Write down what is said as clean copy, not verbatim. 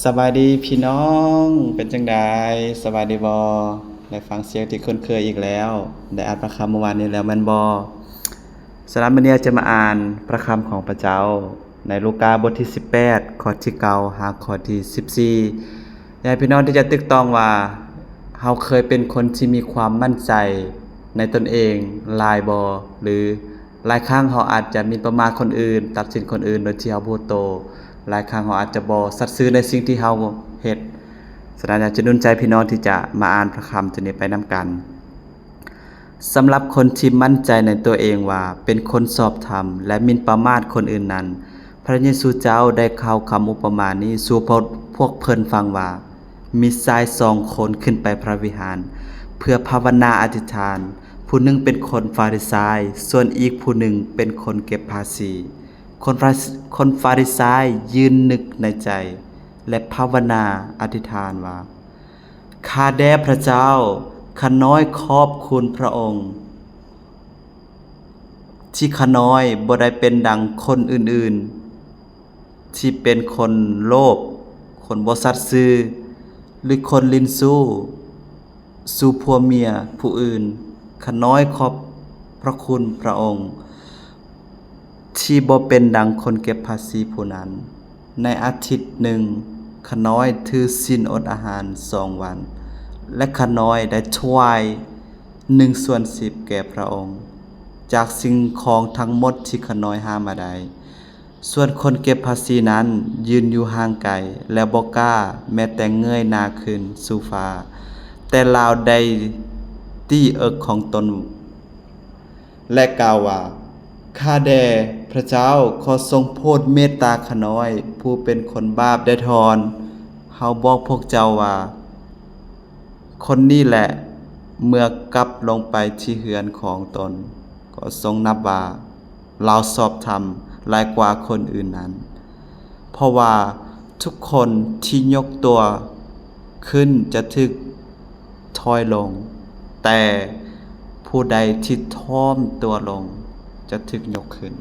สบายดีพี่น้องเป็นจังไดสบายดีบ่ได้ฟังเสียงที่คุ้นเคยอีกแล้วได้อ่านพระคำเมื่อวานนี้แล้วแม่นบ่สำหรับมื้อนี้จะมาอ่านพระคำของพระเจ้าในลูกาบทที่18ข้อที่9หาข้อที่14อยากให้พี่น้องที่จะตึกต้องว่าเฮาเคยเป็นคนที่มีความมั่นใจในตนเองหลายบ่หรือหลายครั้งเฮาอาจจะหมิ่นประมาทคนอื่นตัดสินคนอื่นโดยที่เฮาบ่รู้โตว หลายครั้งเราอาจจะบ่สัตย์ซื่อในสิ่งที่เราเฮ็ดฉะนั้นอยากจะหนุนใจพี่น้องที่จะมาอ่านพระคำตัวนี้ไปนํกันสำหรับคนที่มั่นใจในตัวเองว่าเป็นคนชอบธรรมและหมิ่นประมาทคนอื่นนั้นพระเยซูเจ้าได้เข้าคำอุปมานี้สู่พวกเพิ่นฟังว่ามีชาย2คนขึ้นไปพระวิหารเพื่อภาวนาอธิษฐานผู้หนึ่งเป็นคนฟาริสายส่วนอีกผู้หนึ่งเป็นคนเก็บภาษี คนฟาริสายยืนนึกในใจและภาวนาอธิษฐานว่าข้าแด่พระเจ้าข้าน้อยขอบคุณพระองค์ที่ข้าน้อยบ่ได้เป็นดังคนอื่นๆที่เป็นคนโลภคนบ่สัตย์ซื่อหรือคนลิ้นสู่ผัวเมียผู้อื่นข้าน้อยขอบพระคุณพระองค์ ที่บ่เป็นดังคนเก็บภาษีผู้นั้น ในอาทิตย์หนึ่งข้าน้อยถือศีลอดอาหาร2 วัน และข้าน้อยได้ถวาย1/10แก่พระองค์ จากสิ่งของทั้งหมดที่ข้าน้อยหามาได้ ส่วนคนเก็บภาษีนั้นยืนอยู่ห่างไกลและบ่กล้าแม้แต่เงยหน้าขึ้นสู่ฟ้า แต่ลาวได้ตี้เอิกของตน และกล่าวว่าข้าแด่พระเจ้าขอทรงโปรดเมตตาข้าน้อยผู้เป็นคนบาปได้ทอนเฮาบอกพวกเจ้าว่าคนนี้แหละเมื่อกลับลงไปที่เฮือนของตนก็ทรงนับว่าเราสอบธรรมหลายกว่าคนอื่นนั้นเพราะว่าทุกคนที่ยกตัวขึ้นจะถึกถอยลงแต่ผู้ใดที่ท่อมตัวลงจะถึกยกขึ้น